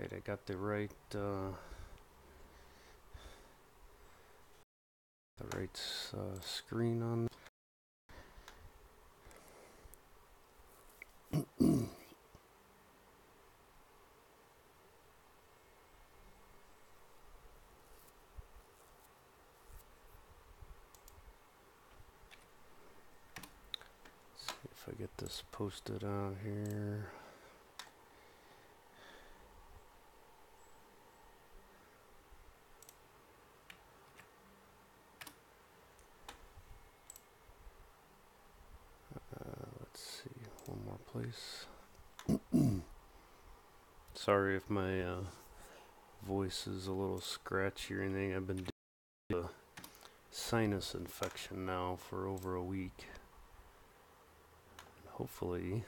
Alright, I got the right screen on. See if I get this posted out here. Let's see, one more place. Sorry if my voice is a little scratchy or anything. I've been dealing with a sinus infection now for over a week. And hopefully,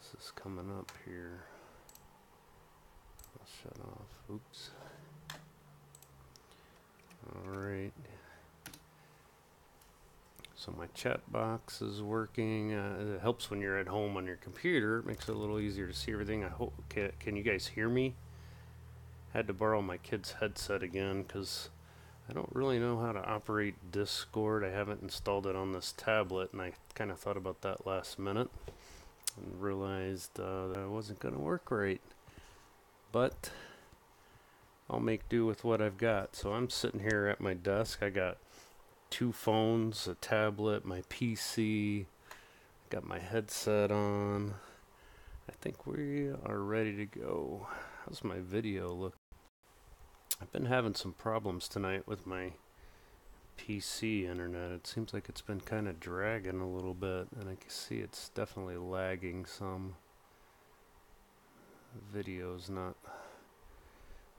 this is coming up here. I'll shut off. Oops. Alright. So my chat box is working. It helps when you're at home on your computer. It makes it a little easier to see everything. I hope. Can you guys hear me? I had to borrow my kid's headset again because I don't really know how to operate Discord. I haven't installed it on this tablet, and I kind of thought about that last minute and realized that it wasn't going to work right. But I'll make do with what I've got. So I'm sitting here at my desk. I got 2 phones, a tablet, my PC, got my headset on. I think we are ready to go. How's my video look? I've been having some problems tonight with my PC internet. It seems like it's been kind of dragging a little bit, and I can see it's definitely lagging some. The video's not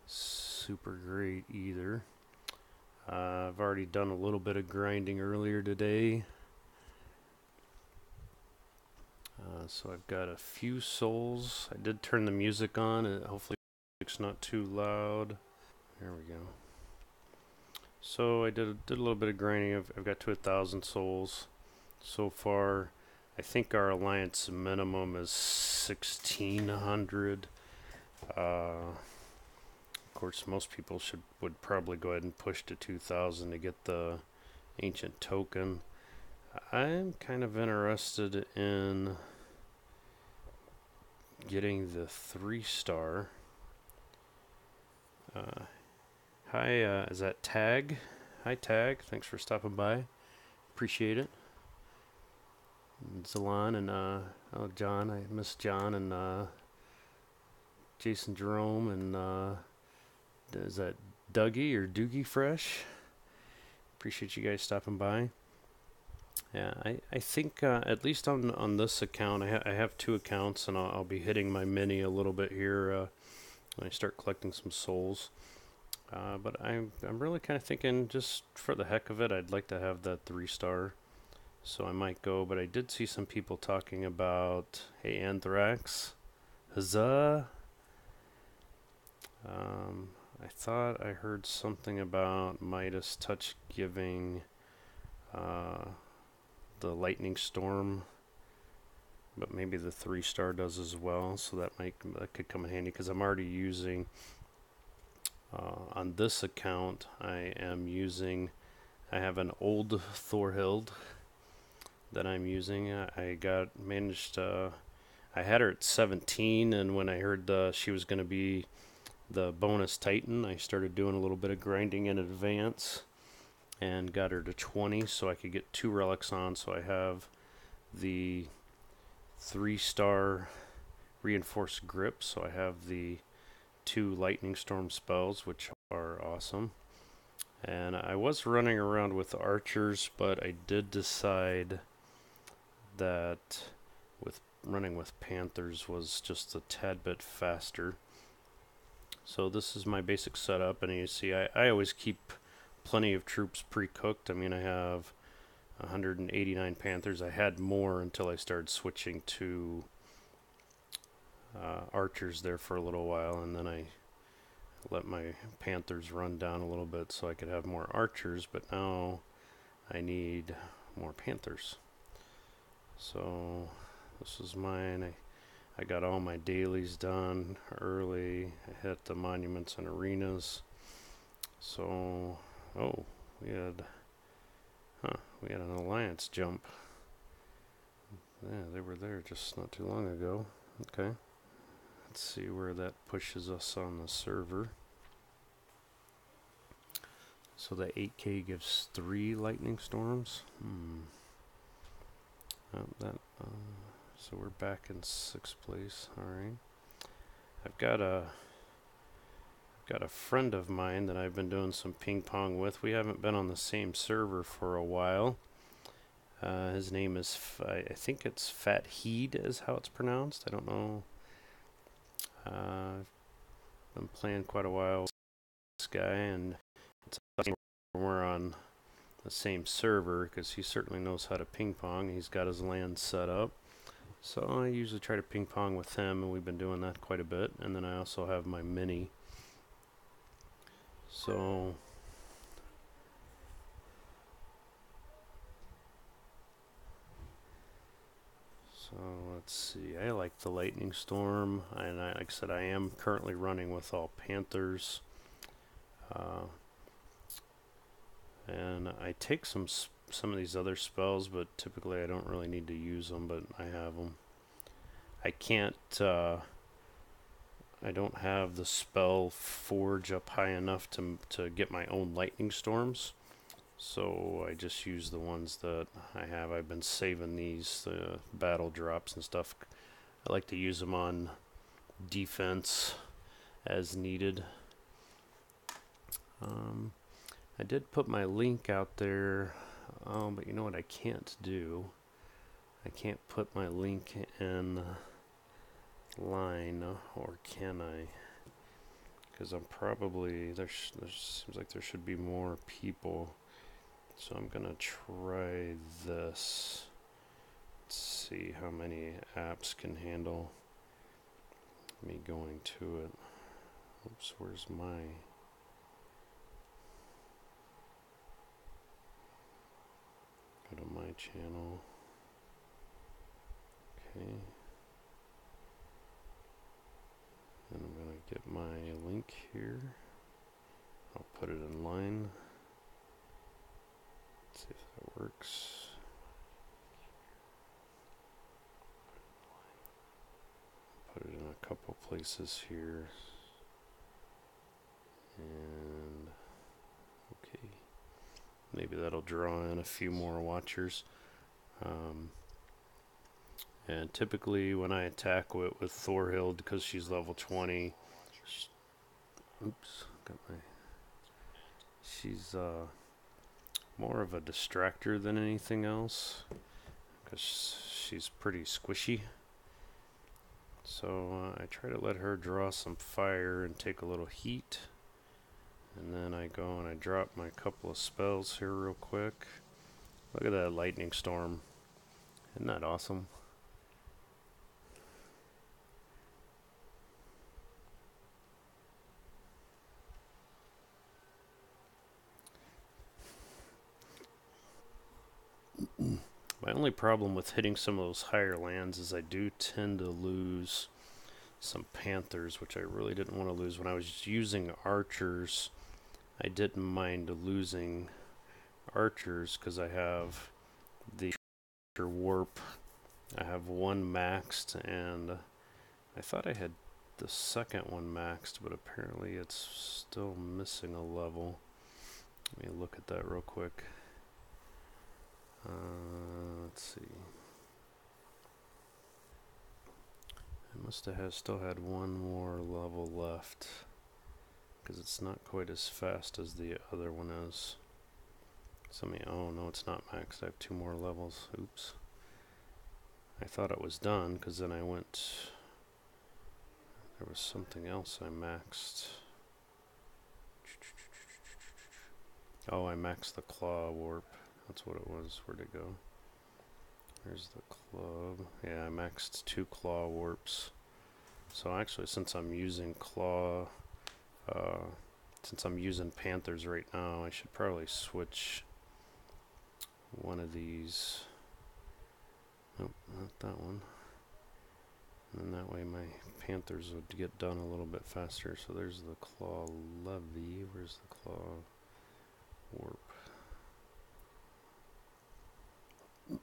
super great either. I've already done a little bit of grinding earlier today. So I've got a few souls. I did turn the music on. Hopefully it's not too loud. There we go. So I did a little bit of grinding. I've got to 1,000 souls so far. I think our alliance minimum is 1,600. Of course, most people would probably go ahead and push to 2,000 to get the ancient token. I'm kind of interested in getting the 3-star. Hi, is that Tag? Hi, Tag. Thanks for stopping by. Appreciate it. And Zalon and John. I miss John and Jason Jerome and is that Dougie or Doogie Fresh? Appreciate you guys stopping by. Yeah, I think at least on this account, I have 2 accounts, and I'll be hitting my mini a little bit here when I start collecting some souls. But I'm really kind of thinking, just for the heck of it, I'd like to have that 3-star. So I might go, but I did see some people talking about, hey, Anthrax, huzzah. I thought I heard something about Midas Touch giving the Lightning Storm, but maybe the 3-star does as well, so that could come in handy, because I'm already using on this account. I have an old Thorhild that I'm using. I had her at 17, and when I heard she was going to be the bonus Titan, I started doing a little bit of grinding in advance and got her to 20 so I could get 2 relics on. So I have the 3-star reinforced grip, so I have the 2 lightning storm spells, which are awesome. And I was running around with archers, but I did decide that running with panthers was just a tad bit faster. So this is my basic setup, and you see I always keep plenty of troops pre-cooked. I mean, I have 189 panthers. I had more until I started switching to archers there for a little while, and then I let my panthers run down a little bit so I could have more archers, but now I need more panthers. So this is mine. I got all my dailies done early. I hit the monuments and arenas. So, oh, we had, we had an alliance jump. Yeah, they were there just not too long ago. Okay. Let's see where that pushes us on the server. So the 8K gives 3 lightning storms. So we're back in 6th place. All right. I've got a friend of mine that I've been doing some ping pong with. We haven't been on the same server for a while. His name is, I think it's Fat Heed is how it's pronounced. I don't know. I've been playing quite a while with this guy, and it's we're on the same server because he certainly knows how to ping pong. He's got his land set up. So I usually try to ping pong with him, and we've been doing that quite a bit. And then I also have my mini. So let's see. I like the lightning storm, and like I said, I am currently running with all Panthers. And I take some of these other spells, but typically I don't really need to use them, but I have them. I can't, I don't have the spell forge up high enough to get my own lightning storms. So I just use the ones that I have. I've been saving these battle drops and stuff. I like to use them on defense as needed. I did put my link out there, but you know what I can't do? I can't put my link in line, or can I? Because I'm probably, there seems like there should be more people. So I'm going to try this. Let's see how many apps can handle me going to it. Oops, where's my... Go to my channel. Okay. And I'm going to get my link here. I'll put it in line. Let's see if that works. Put it in a couple places here. And okay. Maybe that'll draw in a few more watchers. And typically when I attack with Thorhild, because she's level 20, she's more of a distractor than anything else, because she's pretty squishy. So I try to let her draw some fire and take a little heat. And then I go and I drop my couple of spells here real quick. Look at that lightning storm. Isn't that awesome? My only problem with hitting some of those higher lands is I do tend to lose some Panthers, which I really didn't want to lose. When I was using archers, I didn't mind losing archers because I have the warp. I have one maxed, and I thought I had the second one maxed, but apparently it's still missing a level. Let me look at that real quick. Let's see. I must have still had one more level left, because it's not quite as fast as the other one is. Oh no, it's not maxed. I have 2 more levels. Oops. I thought it was done, because then I went... There was something else I maxed. Oh, I maxed the claw warp. That's what it was. Where'd it go? There's the club. Yeah, I maxed 2 claw warps. So actually, since I'm using since I'm using Panthers right now, I should probably switch one of these. Nope, not that one. And that way my Panthers would get done a little bit faster. So there's the claw levy. Where's the claw warp?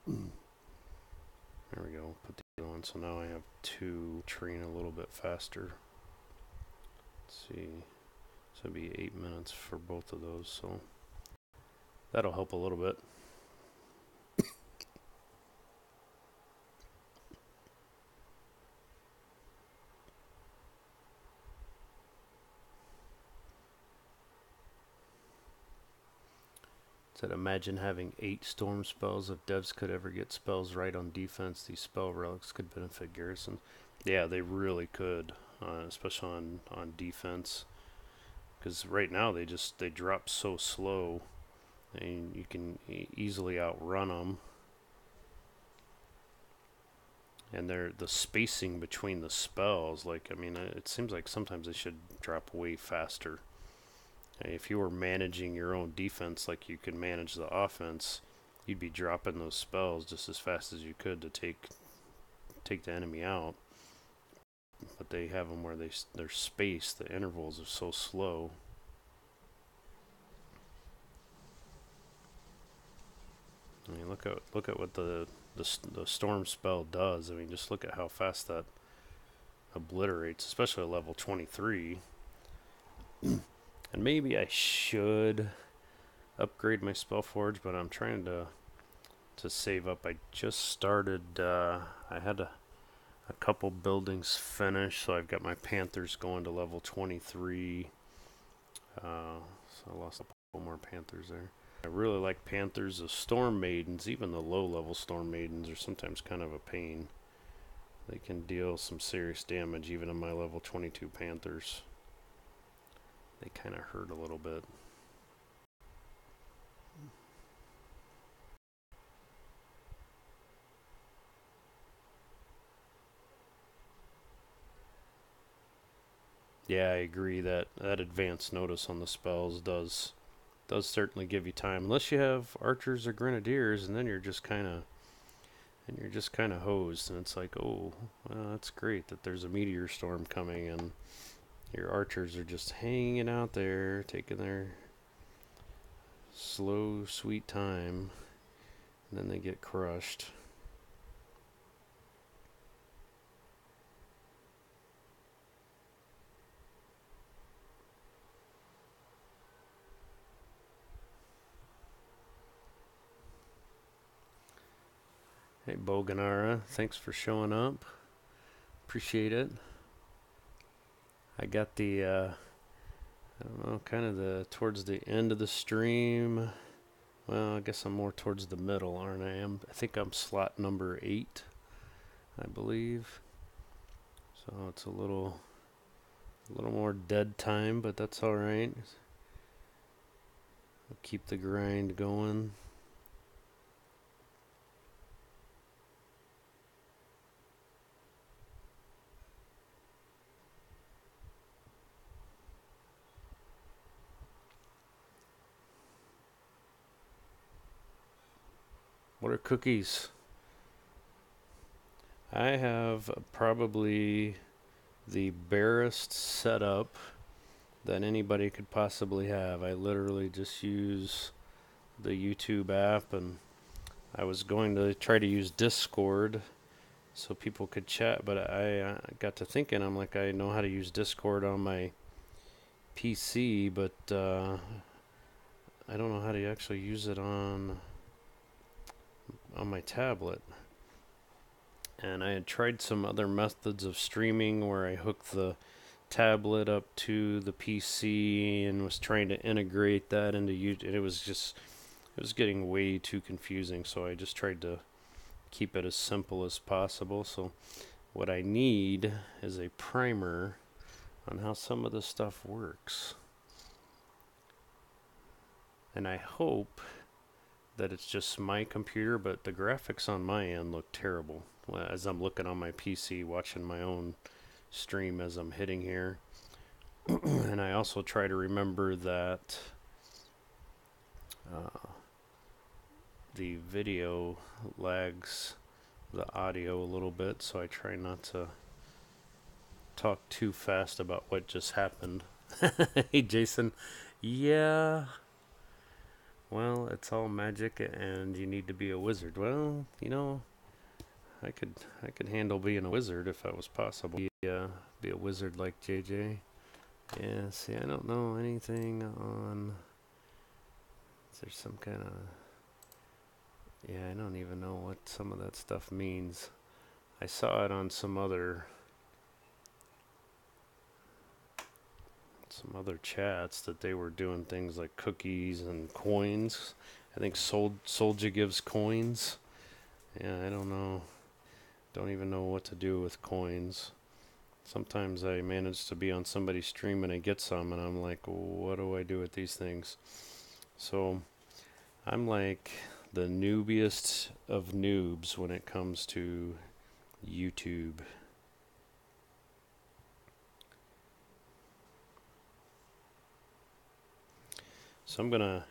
There we go. Put the other one. So now I have two train a little bit faster. Let's see. So it'd be 8 minutes for both of those. So that'll help a little bit. Said, imagine having 8 storm spells. If devs could ever get spells right on defense, these spell relics could benefit garrison. Yeah, they really could, especially on defense. Because right now they drop so slow, and you can easily outrun them. And the spacing between the spells, like, I mean, it seems like sometimes they should drop way faster. If you were managing your own defense like you could manage the offense, you'd be dropping those spells just as fast as you could to take the enemy out. But they have them where they're spaced. The intervals are so slow. I mean, look at what the storm spell does. I mean, just look at how fast that obliterates, especially at level 23. And maybe I should upgrade my Spellforge, but I'm trying to save up. I just started, I had a couple buildings finished, so I've got my Panthers going to level 23. So I lost a couple more Panthers there. I really like Panthers. The Storm Maidens, even the low-level Storm Maidens, are sometimes kind of a pain. They can deal some serious damage even in my level 22 Panthers. They kind of hurt a little bit. Yeah, I agree that advance notice on the spells does certainly give you time, unless you have archers or grenadiers, and then you're just kind of hosed. And it's like, oh, well, that's great that there's a meteor storm coming, and your archers are just hanging out there, taking their slow, sweet time, and then they get crushed. Hey, Boganara, thanks for showing up. Appreciate it. I got the, I don't know, kind of towards the end of the stream. Well, I guess I'm more towards the middle, aren't I? I think I'm slot number 8, I believe. So it's a little more dead time, but that's all right. We'll keep the grind going. What are cookies? I have probably the barest setup that anybody could possibly have. I literally just use the YouTube app, and I was going to try to use Discord so people could chat, but I got to thinking, I'm like, I know how to use Discord on my PC, but I don't know how to actually use it on my tablet. And I had tried some other methods of streaming where I hooked the tablet up to the PC and was trying to integrate that into YouTube. And it was getting way too confusing, so I just tried to keep it as simple as possible. So what I need is a primer on how some of this stuff works. And I hope that it's just my computer, but the graphics on my end look terrible as I'm looking on my PC, watching my own stream as I'm hitting here. And I also try to remember that the video lags the audio a little bit, so I try not to talk too fast about what just happened. Hey, Jason. Yeah, well, it's all magic and you need to be a wizard. Well, I could handle being a wizard if that was possible. Be a wizard like JJ. Yeah, see, I don't know anything on. Is there some kind of. Yeah, I don't even know what some of that stuff means. I saw it on some other chats that they were doing things like cookies and coins. I think Soldier gives coins. Yeah, I don't know. Don't even know what to do with coins. Sometimes I manage to be on somebody's stream and I get some and I'm like, what do I do with these things? So I'm like the noobiest of noobs when it comes to YouTube. So I'm gonna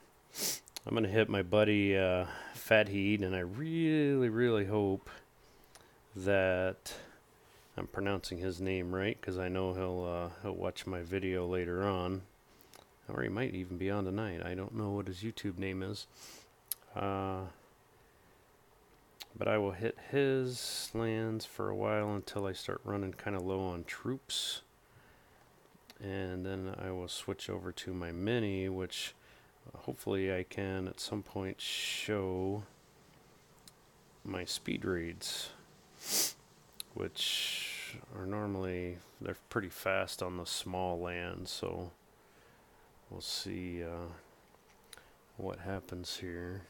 hit my buddy Fat Heat, and I really hope that I'm pronouncing his name right, because I know he'll watch my video later on, or he might even be on tonight. I don't know what his YouTube name is, but I will hit his lands for a while until I start running kind of low on troops, and then I will switch over to my mini, which hopefully I can at some point show my speed reads, which are normally, they're pretty fast on the small land, so we'll see what happens here.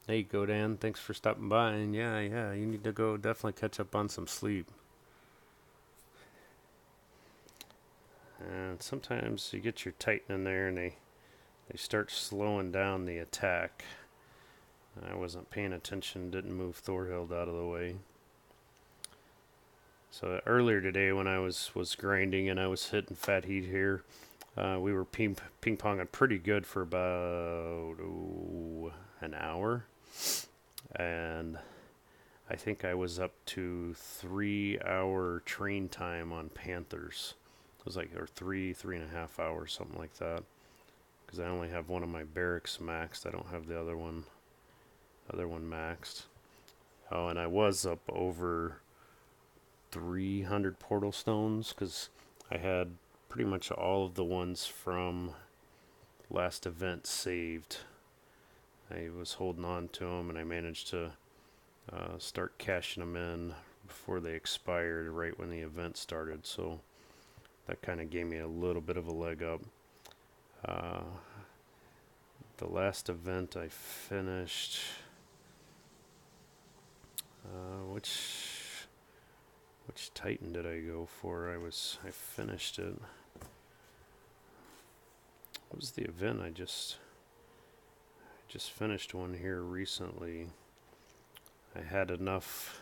Hey, Godan, thanks for stopping by, and yeah, you need to go definitely catch up on some sleep. And sometimes you get your Titan in there and they start slowing down the attack. I wasn't paying attention, didn't move Thorhild out of the way. So earlier today when I was grinding and I was hitting Fat Heat here, we were ping-ponging pretty good for about an hour. And I think I was up to 3-hour train time on Panthers. It was like, or 3.5 hours, something like that. Because I only have one of my barracks maxed. I don't have the other one maxed. Oh, and I was up over 300 portal stones because I had pretty much all of the ones from last event saved. I was holding on to them and I managed to start cashing them in before they expired right when the event started, so that kind of gave me a little bit of a leg up. The last event I finished, which Titan did I go for? I finished it. What was the event? I just finished one here recently. I had enough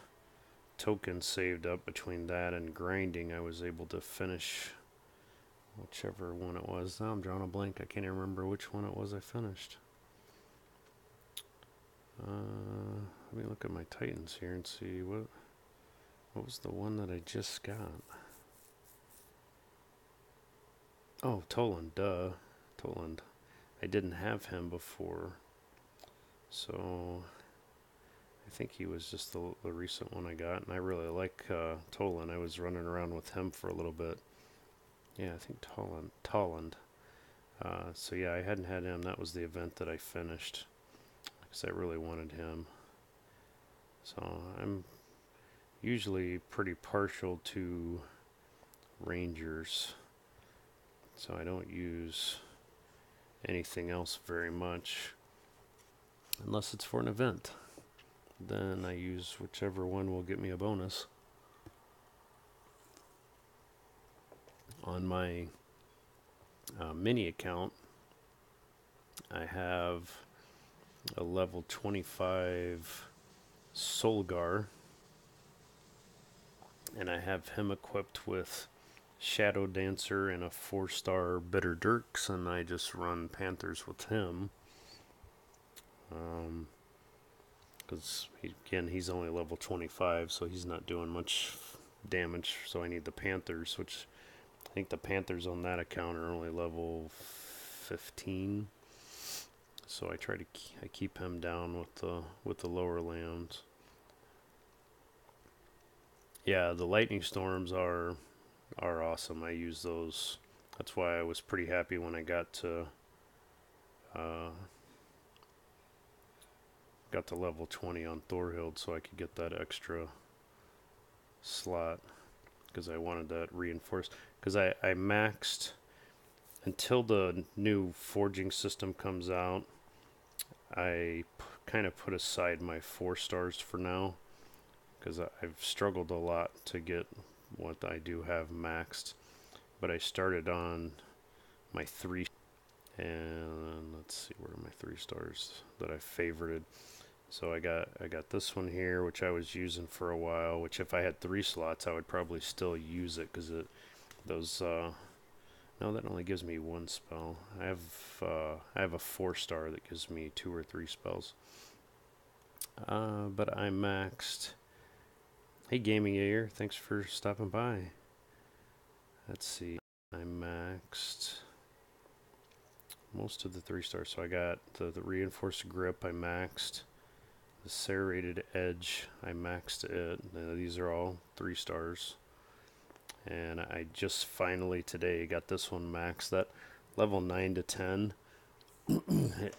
tokens saved up between that and grinding. I was able to finish whichever one it was. Now I'm drawing a blank. I can't even remember which one it was I finished. Let me look at my Titans here and see what was the one that I just got. Oh, Toland, duh. Toland. I didn't have him before, so I think he was just the recent one I got, and I really like Toland. I was running around with him for a little bit. Yeah, I think Toland. So yeah, I hadn't had him. That was the event that I finished because I really wanted him. So I'm usually pretty partial to Rangers, so I don't use anything else very much unless it's for an event. Then I use whichever one will get me a bonus. On my mini account, I have a level 25 Solgar, and I have him equipped with Shadow Dancer and a 4-star Bitter Dirks, and I just run Panthers with him. because he's only level 25, so he's not doing much damage. So I need the Panthers, which I think the Panthers on that account are only level 15. So I keep him down with the lower lands. Yeah, the lightning storms are awesome. I use those. That's why I was pretty happy when I uh, got to level 20 on Thorhild, so I could get that extra slot because I wanted that reinforced. Because I maxed until the new forging system comes out. Kind of put aside my 4 stars for now because I've struggled a lot to get what I do have maxed. But I started on my 3, and let's see, where are my 3 stars that I favorited. So I got this one here, which I was using for a while. Which if I had 3 slots, I would probably still use it because those. No, that only gives me 1 spell. I have a 4-star that gives me 2 or 3 spells. But I maxed. Hey, Gaming Ear, thanks for stopping by. Let's see. I maxed most of the 3-stars. So I got the reinforced grip. I maxed the serrated edge. I maxed it. These are all 3-stars. And I just finally today got this one maxed. That level 9 to 10.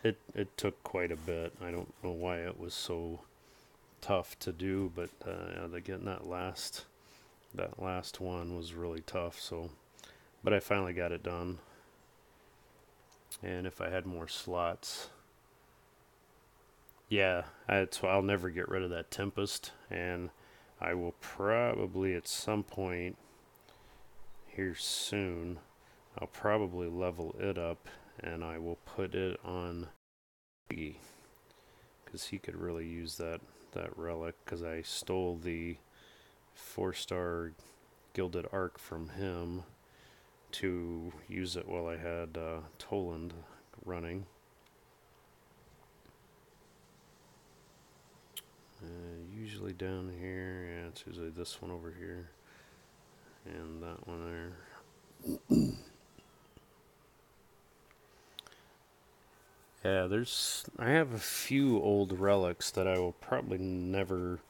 it took quite a bit. I don't know why it was so tough to do, but getting that last one was really tough. So, but I finally got it done. And if I had more slots, yeah, I'll never get rid of that Tempest, and I will probably at some point here soon, I'll probably level it up, and I will put it on B, because he could really use that relic, because I stole the 4-star Gilded Arc from him to use it while I had Toland running. Usually down here, yeah, it's usually this one over here, and that one there. Yeah, I have a few old relics that I will probably never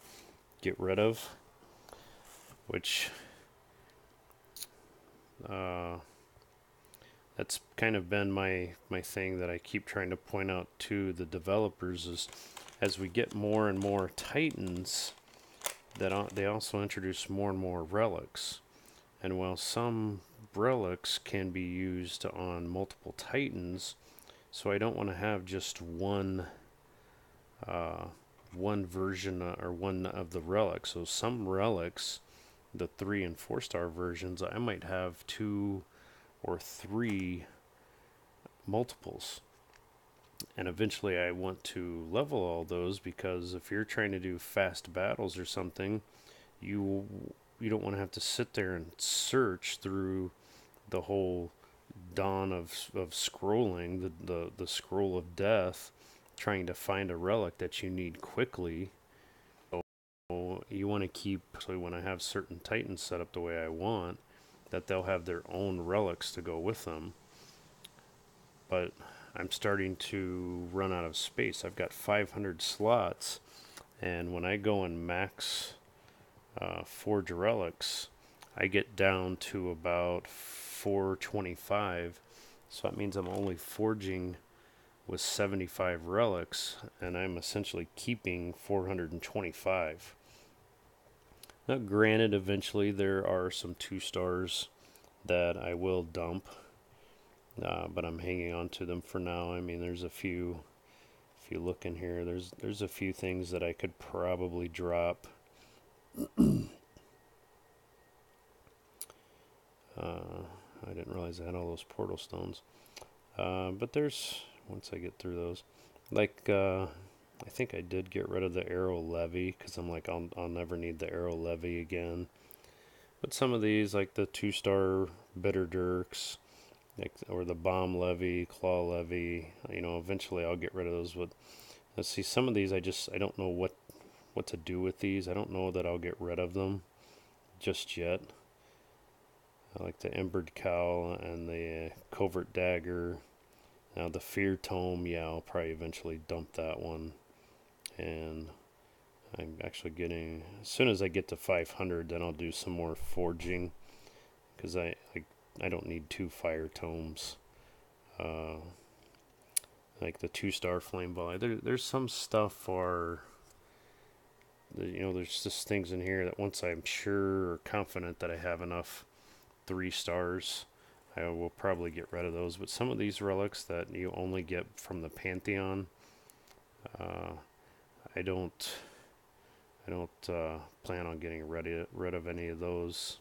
get rid of, which that's kind of been my thing that I keep trying to point out to the developers is as we get more and more Titans, that they also introduce more and more relics. And while some relics can be used on multiple Titans, so I don't want to have just one version or one of the relics. So some relics, the 3 and 4-star versions, I might have 2 or 3 multiples. And eventually I want to level all those, because if you're trying to do fast battles or something, you don't want to have to sit there and search through the whole dawn of scrolling, the scroll of death, trying to find a relic that you need quickly. So you want to keep, so when I have certain Titans set up the way I want, that they'll have their own relics to go with them. But I'm starting to run out of space. I've got 500 slots, and when I go and max forge relics, I get down to about 425. So that means I'm only forging with 75 relics, and I'm essentially keeping 425. Now, granted, eventually there are some 2-stars that I will dump, but I'm hanging on to them for now. I mean, there's a few. If you look in here, there's a few things that I could probably drop. I didn't realize I had all those portal stones. But there's, once I get through those, like, I think I did get rid of the arrow levy, because I'm like, I'll never need the arrow levy again. But some of these, like the 2-star bitter dirks, or the bomb levy, claw levy, eventually I'll get rid of those. But Let's see, some of these I don't know what to do with these. I don't know that I'll get rid of them just yet. I like the Embered Cowl and the Covert Dagger. Now the Fear Tome, yeah, I'll probably eventually dump that one. And I'm actually getting, as soon as I get to 500, then I'll do some more forging, because I don't need 2 Fire Tomes. Like the 2-star Flame Volley. There's some stuff for, there's just things in here that once I'm sure or confident that I have enough 3 stars, I will probably get rid of those. But some of these relics that you only get from the Pantheon, I don't plan on getting rid of any of those.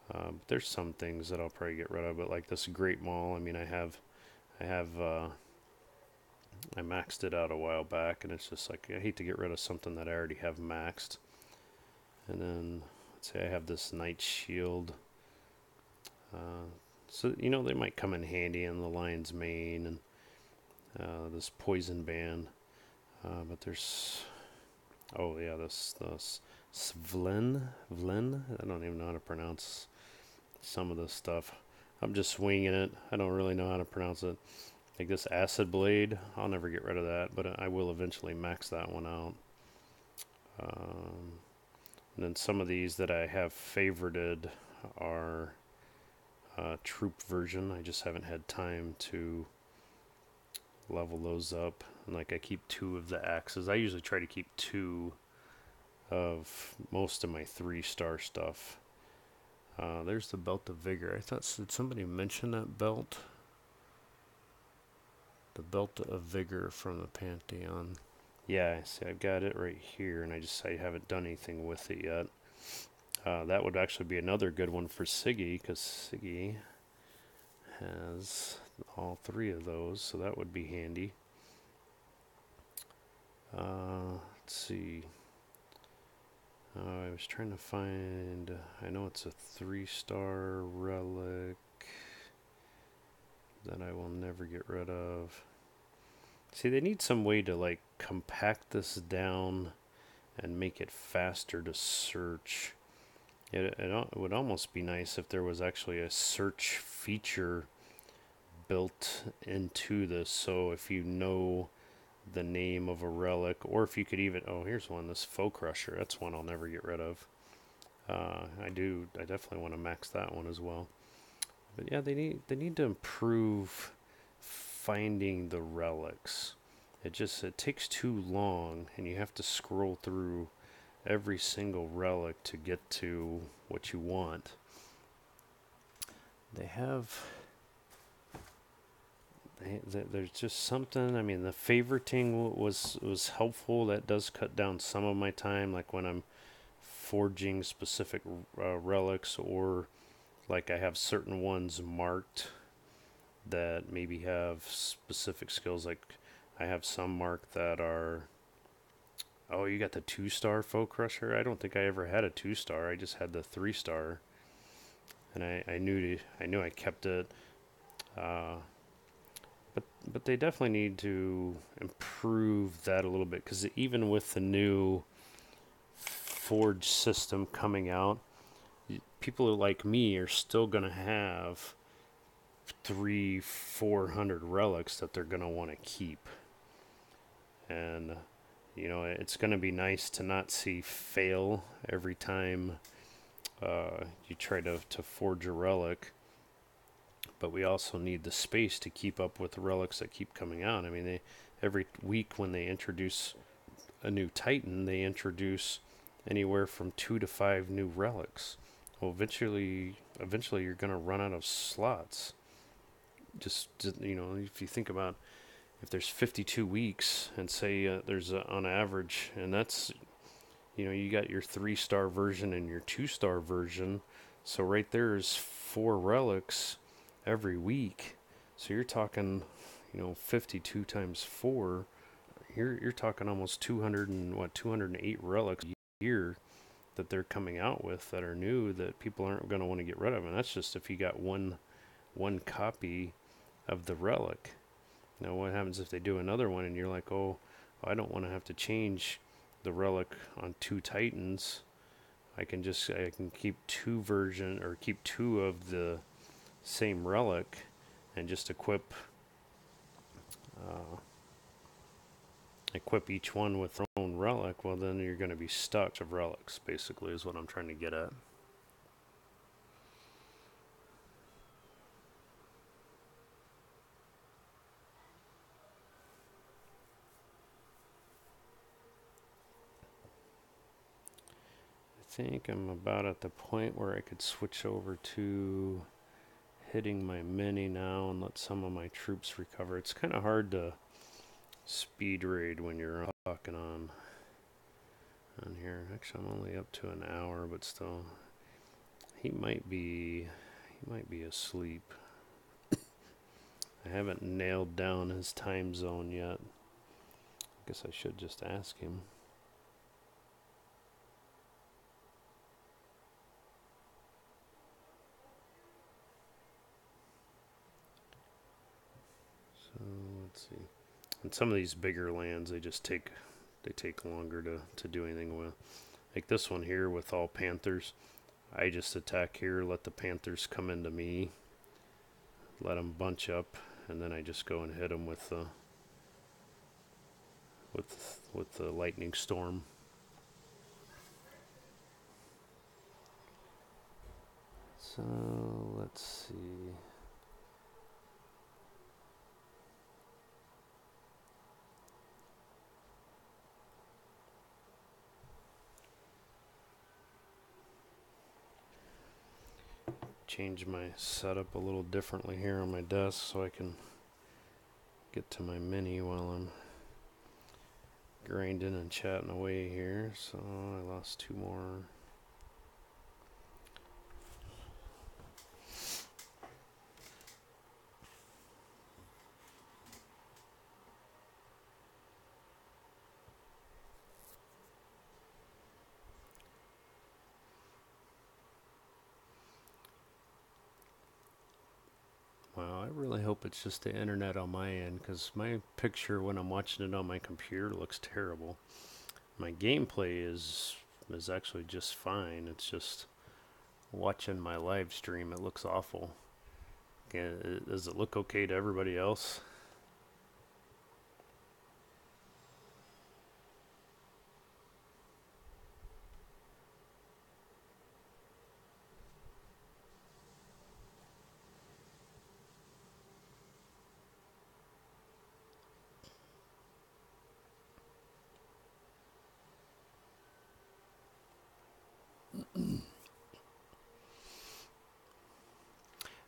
But there's some things that I'll probably get rid of. But like this Great Maul, I mean, I maxed it out a while back, and it's just like I hate to get rid of something that I already have maxed. And then let's say I have this Knight Shield. So they might come in handy in the Lion's Mane and this Poison Band. But there's this Svlen. I don't even know how to pronounce some of this stuff. I'm just winging it. I don't really know how to pronounce it. Like this Acid Blade, I'll never get rid of that, but I will eventually max that one out. And then some of these that I have favorited are troop version. I just haven't had time to level those up. And like I keep 2 of the axes. I usually try to keep 2 of most of my 3-star stuff. There's the Belt of Vigor. Did somebody mention that belt? The Belt of Vigor from the Pantheon. Yeah, see, I've got it right here, and I haven't done anything with it yet. That would actually be another good one for Siggy, because Siggy has all 3 of those, so that would be handy. Let's see. I was trying to find, I know it's a 3-star relic that I will never get rid of. See, they need some way to like compact this down and make it faster to search. It would almost be nice if there was actually a search feature built into this, so if you know the name of a relic, or if you could even, here's one, this Foe Crusher, that's one I'll never get rid of. I definitely want to max that one as well. But yeah, they need to improve finding the relics. It takes too long, and you have to scroll through every single relic to get to what you want. There's just something. I mean, the favoriting was helpful. That does cut down some of my time, like when I'm forging specific relics, or like I have certain ones marked that maybe have specific skills. Like I have some marked that are, you got the 2-star Foe Crusher? I don't think I ever had a 2-star. I just had the 3-star, and I knew I kept it. But they definitely need to improve that a little bit, because even with the new forge system coming out, people like me are still going to have 300-400 relics that they're going to want to keep. And it's going to be nice to not see fail every time you try to forge a relic. But we also need the space to keep up with the relics that keep coming out. I mean, every week when they introduce a new Titan, they introduce anywhere from 2 to 5 new relics. Well, eventually you're going to run out of slots. Just if you think about, if there's 52 weeks, and say there's on average, and that's, you got your 3-star version and your 2-star version, so right there is 4 relics every week. So you're talking, 52 times 4. You're talking almost 208 relics a year that they're coming out with that are new, that people aren't going to want to get rid of. And that's just if you got one copy of the relic. Now, what happens if they do another one and you're like, I don't want to have to change the relic on 2 Titans. I can keep keep 2 of the same relic and just equip each one with their own relic. Well, then you're going to be stuck of relics, basically, is what I'm trying to get at. I think I'm about at the point where I could switch over to hitting my mini now and let some of my troops recover. It's kind of hard to speed raid when you're talking on here. Actually, I'm only up to an hour, but still, he might be asleep. I haven't nailed down his time zone yet. I guess I should just ask him. So let's see. And some of these bigger lands, they take longer to do anything with. Like this one here with all panthers. I just attack here, let the panthers come into me, let them bunch up, and then I just go and hit them with the lightning storm. So let's see. Change my setup a little differently here on my desk so I can get to my mini while I'm grinding and chatting away here. So I lost 2 more. Wow, I really hope it's just the internet on my end, because my picture when I'm watching it on my computer looks terrible. My gameplay is actually just fine. It's just watching my live stream, it looks awful. Does it look okay to everybody else?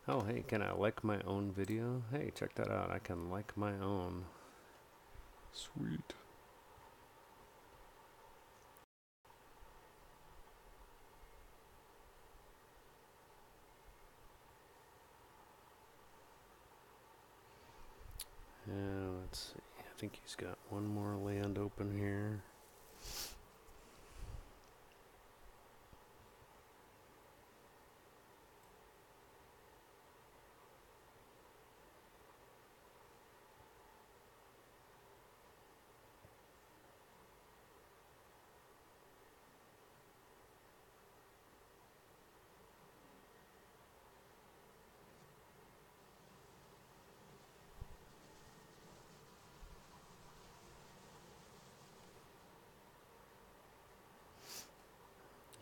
Oh, hey, can I like my own video? Hey, check that out. I can like my own. Sweet. Yeah, let's see. I think he's got one more land open here.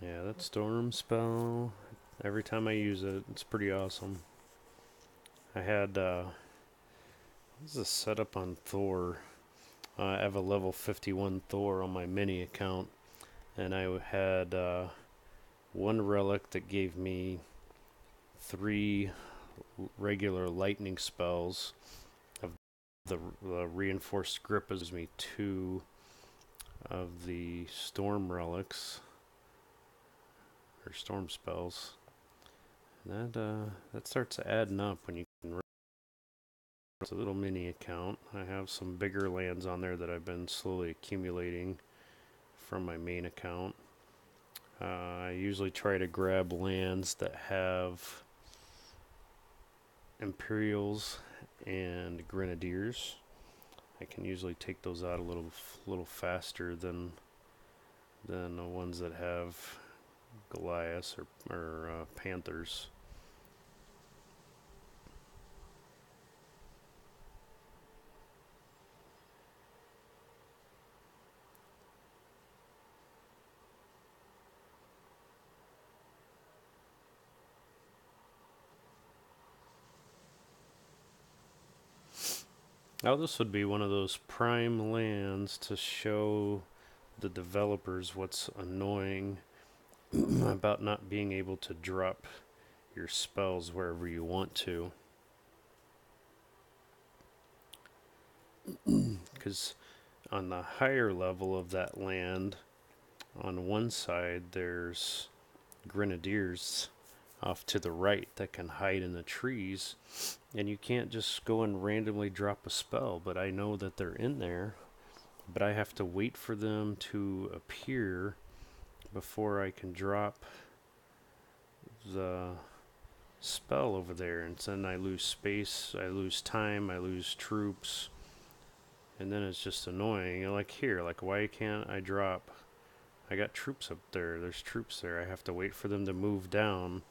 Yeah, that storm spell, every time I use it, it's pretty awesome. I had, this is a setup on Thor. I have a level 51 Thor on my mini account, and I had one relic that gave me 3 regular lightning spells. Of the reinforced grip gives me 2 of the storm relics or storm spells. And that starts adding up when you can. It's a little mini account. I have some bigger lands on there that I've been slowly accumulating from my main account. I usually try to grab lands that have Imperials and Grenadiers. I can usually take those out a little faster than the ones that have Goliaths or Panthers. Now this would be one of those prime lands to show the developers what's annoying about not being able to drop your spells wherever you want to. Because on the higher level of that land, on one side there's grenadiers off to the right that can hide in the trees, and you can't just go and randomly drop a spell, but I know that they're in there, but I have to wait for them to appear before I can drop the spell over there, and then I lose space, I lose time, I lose troops, and then it's just annoying. Like here, like why can't I drop? I got troops up there. There's troops there. I have to wait for them to move down.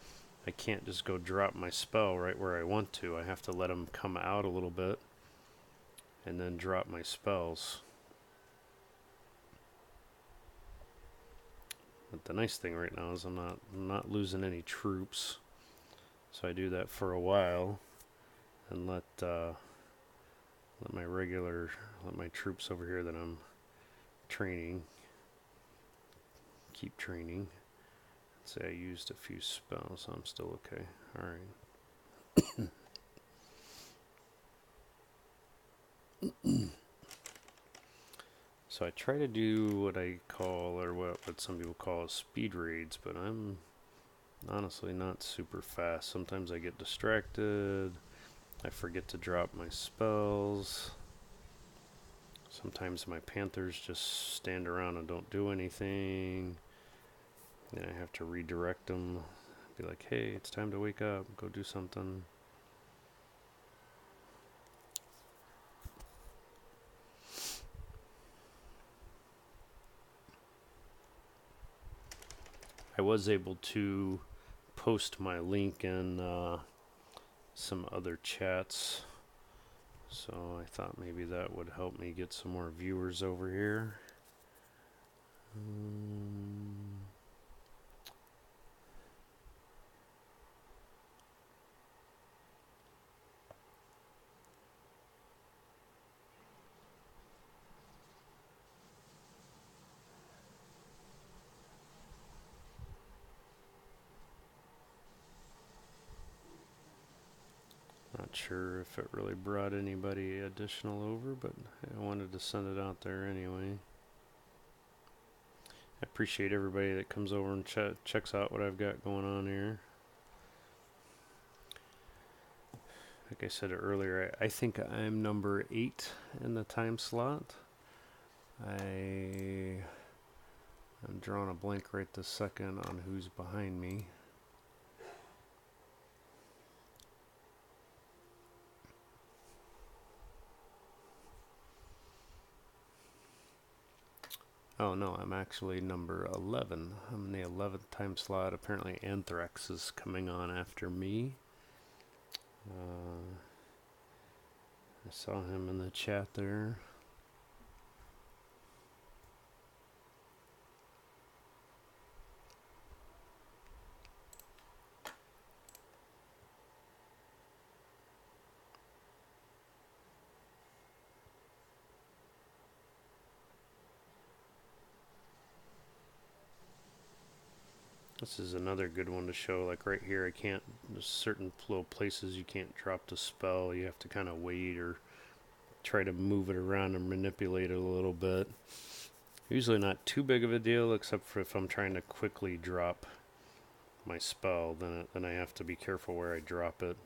I can't just go drop my spell right where I want to. I have to let them come out a little bit and then drop my spells. But the nice thing right now is I'm not losing any troops. So I do that for a while and let my troops over here that I'm training keep training. Let's say I used a few spells, so I'm still okay. All right. So I try to do what I call, or what some people call speed raids, but I'm honestly not super fast. Sometimes I get distracted. I forget to drop my spells. Sometimes my panthers just stand around and don't do anything. Then I have to redirect them. Be like, hey, it's time to wake up. Go do something. I was able to post my link in some other chats, so I thought maybe that would help me get some more viewers over here. Not sure if it really brought anybody additional over, but I wanted to send it out there anyway. I appreciate everybody that comes over and checks out what I've got going on here. Like I said earlier, I think I'm number 8 in the time slot. I'm drawing a blank right this second on who's behind me. Oh no, I'm actually number 11. I'm in the 11th time slot. Apparently Anthrax is coming on after me. I saw him in the chat there. This is another good one to show. Like right here, I can't. There's certain little places you can't drop the spell. You have to kind of wait or try to move it around and manipulate it a little bit. Usually not too big of a deal, except for if I'm trying to quickly drop my spell, then I have to be careful where I drop it.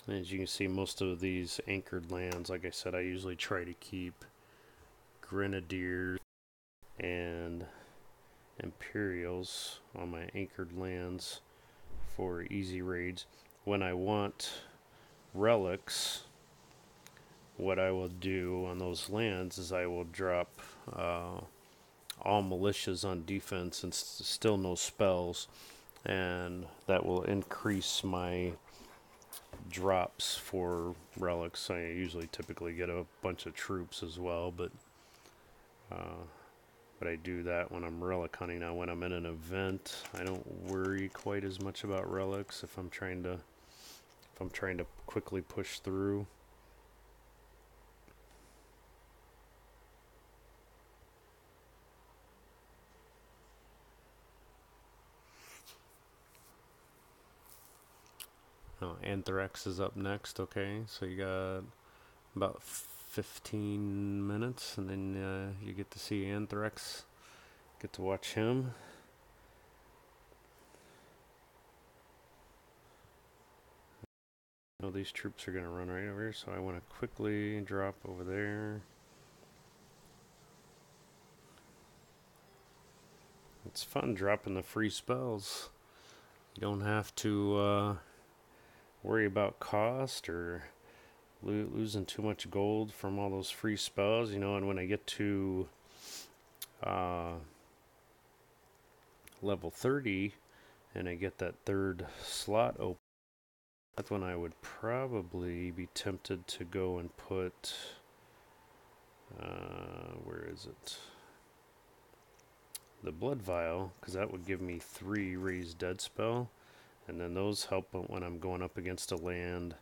As you can see, most of these anchored lands, like I said, I usually try to keep grenadiers and Imperials on my anchored lands for easy raids. When I want relics, what I will do on those lands is I will drop all militias on defense and still no spells, and that will increase my drops for relics. I usually typically get a bunch of troops as well, uh, but I do that when I'm relic hunting. Now, when I'm in an event, I don't worry quite as much about relics if I'm trying to quickly push through. Oh, Anthrax is up next. Okay, so you got about 15 minutes, and then you get to see Anthrax. Get to watch him. Oh, these troops are going to run right over here, so I want to quickly drop over there. It's fun dropping the free spells. You don't have to worry about cost or losing too much gold from all those free spells, and when I get to level 30 and I get that third slot open, that's when I would probably be tempted to go and put, where is it? The Blood Vial, because that would give me 3 Raised Dead spell, and then those help when I'm going up against a land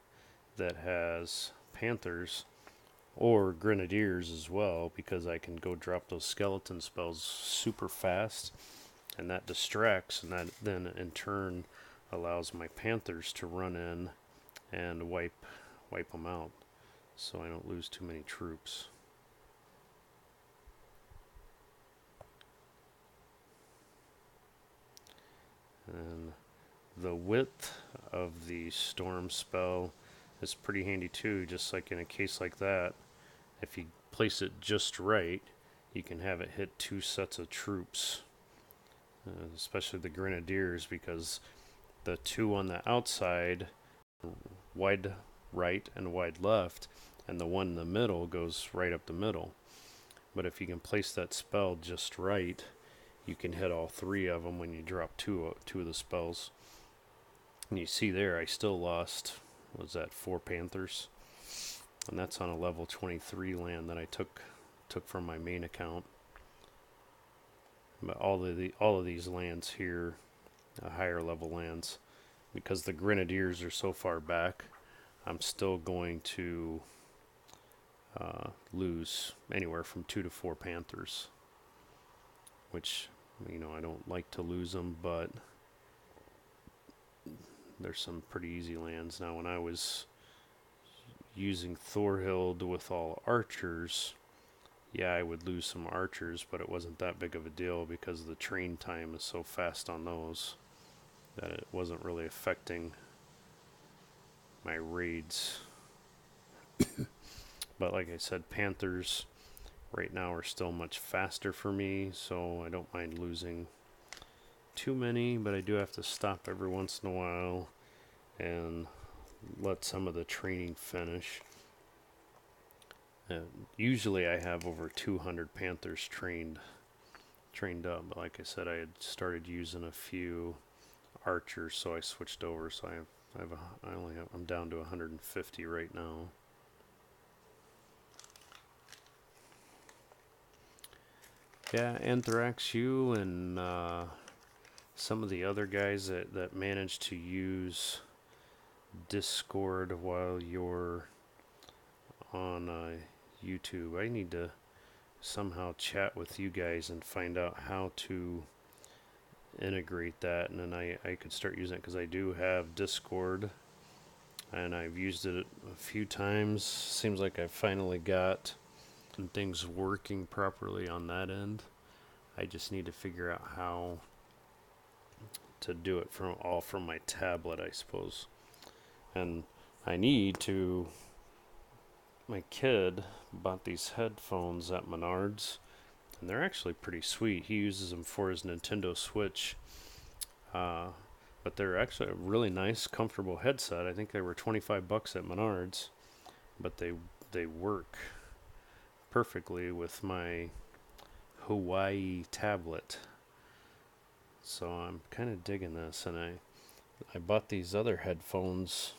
that has Panthers or Grenadiers as well, because I can go drop those skeleton spells super fast, and that distracts, and that then in turn allows my Panthers to run in and wipe them out, so I don't lose too many troops. And the width of the storm spell is pretty handy too, just like in a case like that. If you place it just right, you can have it hit 2 sets of troops, especially the Grenadiers, because the 2 on the outside, wide right and wide left, and the one in the middle goes right up the middle. But if you can place that spell just right, you can hit all 3 of them when you drop two of the spells. And you see there, I still lost, what was that, 4 Panthers? And that's on a level 23 land that I took from my main account. But all of these lands here, higher level lands, because the Grenadiers are so far back, I'm still going to lose anywhere from 2 to 4 Panthers, which, I don't like to lose them, but there's some pretty easy lands. Now, when I was using Thorhild with all archers, yeah, I would lose some archers, but it wasn't that big of a deal because the train time is so fast on those that it wasn't really affecting my raids. But like I said, Panthers right now are still much faster for me, so I don't mind losing too many, but I do have to stop every once in a while and let some of the training finish. Usually I have over 200 Panthers trained up, but like I said, I had started using a few archers, so I switched over, so I'm down to 150 right now. Yeah, Anthrax, you and some of the other guys that manage to use Discord while you're on YouTube, I need to somehow chat with you guys and find out how to integrate that, and then I could start using it, because I do have Discord and I've used it a few times. Seems like I finally got things working properly on that end. I just need to figure out how to do it from my tablet, I suppose. And I need to. My kid bought these headphones at Menards, and they're actually pretty sweet. He uses them for his Nintendo Switch, uh, but they're actually a really nice, comfortable headset. I think they were $25 at Menards, but they work perfectly with my Hawaii tablet. So I'm kind of digging this, and I bought these other headphones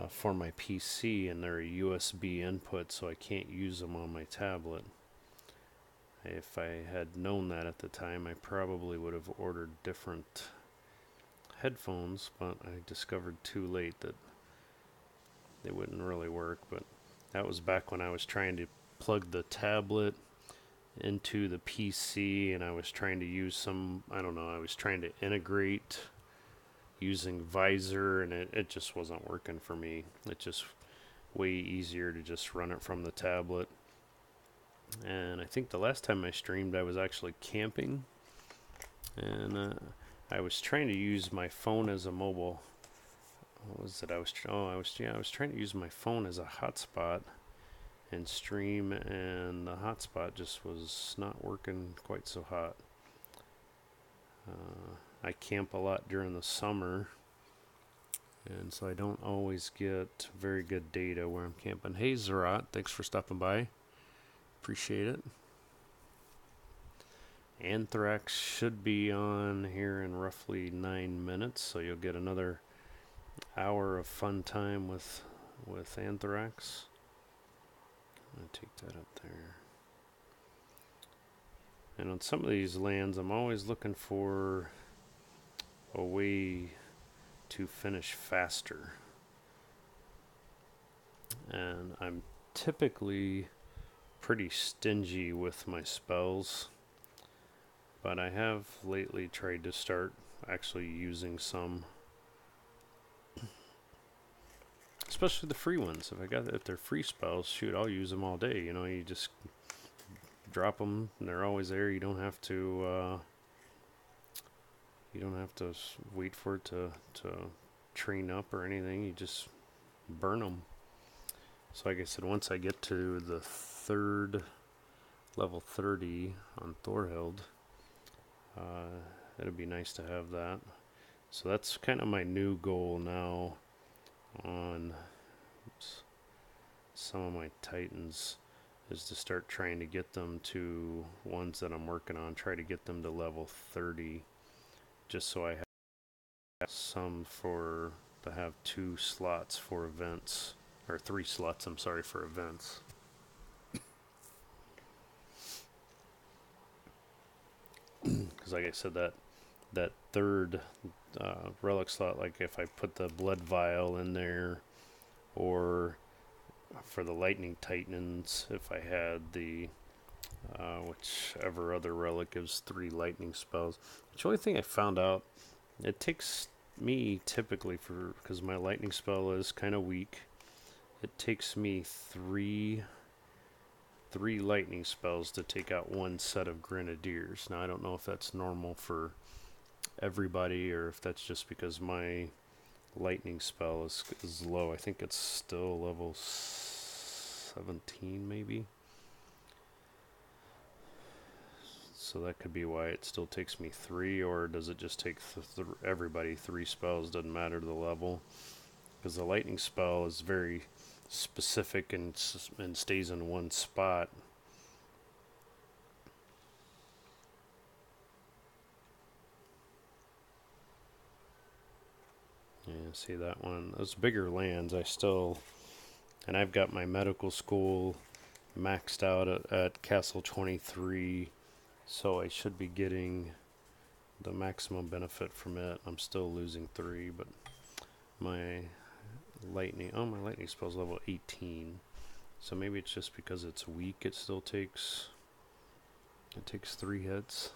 for my PC, and they're a USB input, so I can't use them on my tablet. If I had known that at the time, I probably would have ordered different headphones, but I discovered too late that they wouldn't really work. But that was back when I was trying to plug the tablet into the PC, and I was trying to use I was trying to integrate using Visor, and it just wasn't working for me. It's just way easier to just run it from the tablet. And I think the last time I streamed, I was actually camping, and I was trying to use my phone as a mobile. What was it? I was trying to use my phone as a hotspot and stream, and the hotspot just was not working quite so hot. I camp a lot during the summer, and so I don't always get very good data where I'm camping. Hey, Zerat, thanks for stopping by. Appreciate it. Anthrax should be on here in roughly 9 minutes, so you'll get another hour of fun time with Anthrax. I'm going to take that up there. And on some of these lands, I'm always looking for a way to finish faster. And I'm typically pretty stingy with my spells, but I have lately tried to start actually using some, especially the free ones. If they're free spells, shoot, I'll use them all day. You just drop them, and they're always there. You don't have to wait for it to train up or anything. You just burn them. So like I said, once I get to the level 30 on Thorhild, it'd be nice to have that. So that's kind of my new goal now on some of my Titans, is to start trying to get them to ones that I'm working on, try to get them to level 30, just so I have some to have 2 slots for events, or 3 slots, I'm sorry, for events. Because like I said, that third relic slot, like if I put the blood vial in there, or for the lightning titans, if I had the whichever other relic gives 3 lightning spells. The only thing I found out, it takes me typically, because my lightning spell is kind of weak, it takes me three lightning spells to take out 1 set of grenadiers. Now I don't know if that's normal for everybody, or if that's just because my lightning spell is low. I think it's still level 17 maybe. So that could be why it still takes me 3, or does it just take everybody 3 spells, doesn't matter the level? Because the lightning spell is very specific and stays in 1 spot. Yeah, see that one? Those bigger lands, and I've got my medical school maxed out at Castle 23, so I should be getting the maximum benefit from it. I'm still losing 3, but my lightning spell's level 18, so maybe it's just because it's weak, it takes 3 hits.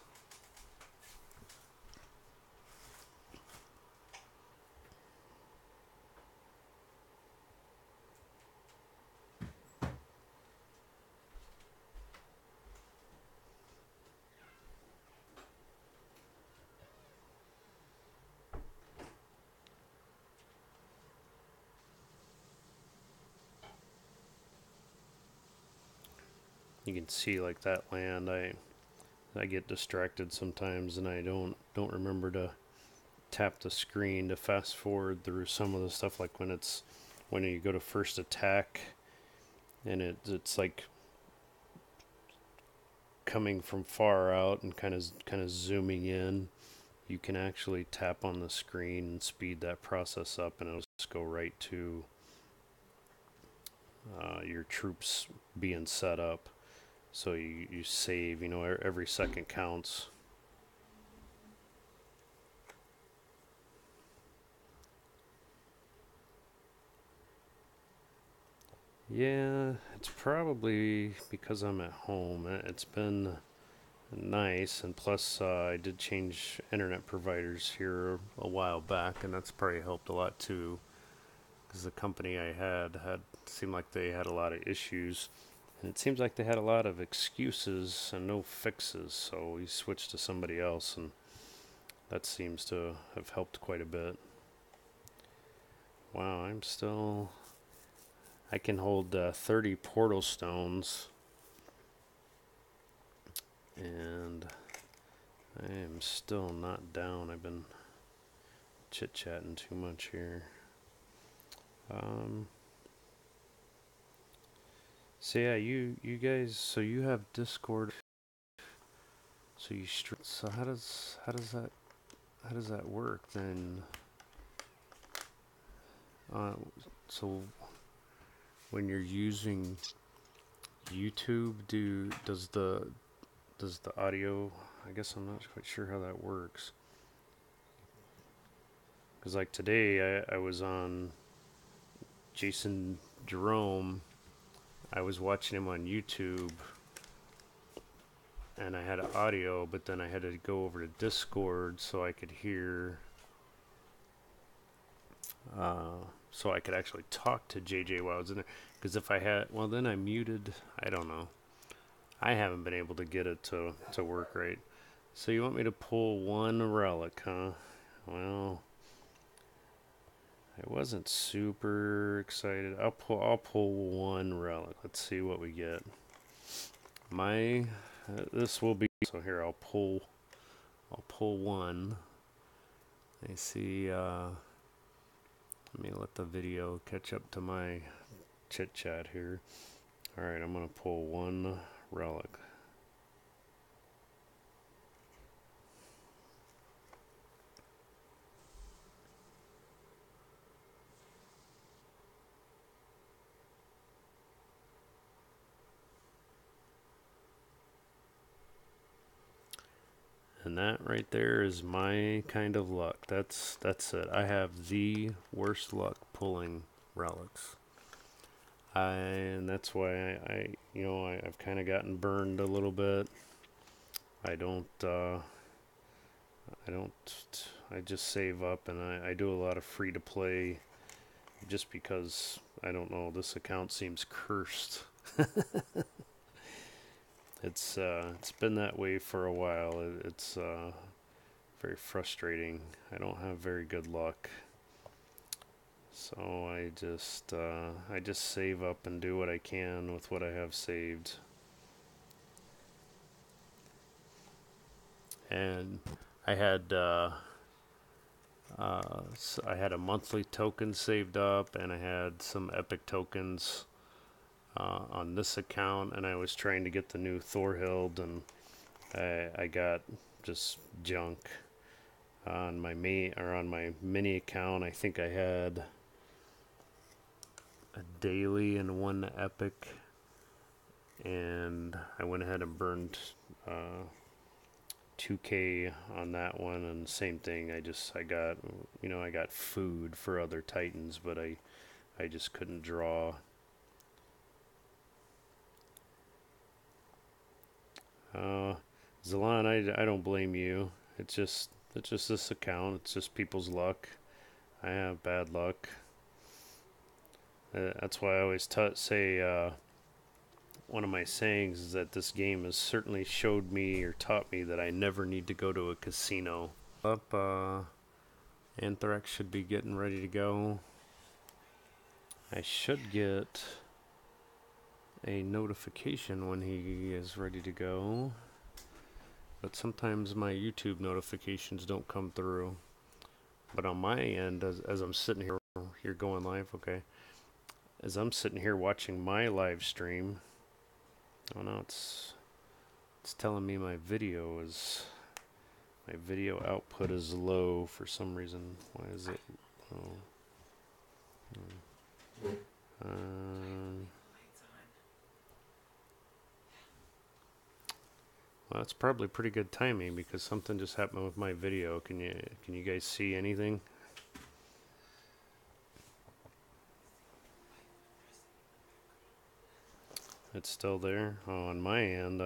you can see like that land. I get distracted sometimes, and I don't remember to tap the screen to fast forward through some of the stuff, like when you go to first attack, and it's like coming from far out and kind of zooming in. You can actually tap on the screen and speed that process up, and it'll just go right to your troops being set up. So you save, every second counts. Yeah, it's probably because I'm at home. It's been nice, and plus I did change internet providers here a while back, and that's probably helped a lot too. Because the company I had seemed like they had a lot of issues, and it seems like they had a lot of excuses and no fixes. So we switched to somebody else, and that seems to have helped quite a bit. Wow, I can hold 30 portal stones, and I am still not down. I've been chit-chatting too much here. So yeah, you guys, so you have Discord, so so how does that work then? Uh, so when you're using YouTube, does the audio? I guess I'm not quite sure how that works. Because like today, I was on Jason Jerome. I was watching him on YouTube, and I had audio, but then I had to go over to Discord so I could hear, so I could actually talk to JJ while I was in there. Because if I had, well, then I muted. I don't know. I haven't been able to get it to work right. So you want me to pull one relic, huh? Well, I wasn't super excited. I'll pull one relic. Let's see what we get. This will be, so here I'll pull one. I see. Let me let the video catch up to my chit chat here. All right, I'm gonna pull one relic. And that right there is my kind of luck. That's it. I have the worst luck pulling relics. And that's why I've kind of gotten burned a little bit. I don't I just save up, and I do a lot of free to play just because I don't know, this account seems cursed. It's been that way for a while. It's very frustrating. I don't have very good luck. So I just save up and do what I can with what I have saved. And I had so I had a monthly token saved up, and I had some epic tokens on this account, and I was trying to get the new Thorhild, and I got just junk on my mini account. I think I had a daily and one epic, and I went ahead and burned 2K on that one, and same thing. I got food for other titans, but I just couldn't draw. Zalan, I don't blame you. It's just this account. It's just people's luck. I have bad luck. That's why I always say one of my sayings is that this game has certainly showed me or taught me that I never need to go to a casino. Anthrax should be getting ready to go. I should get a notification when he is ready to go. But sometimes my YouTube notifications don't come through. But on my end, as I'm sitting here, you're going live, okay? As I'm sitting here watching my live stream, oh no, it's telling me my video output is low for some reason. Why is it low? Well, that's probably pretty good timing because something just happened with my video. Can you guys see anything? It's still there. Oh, on my end,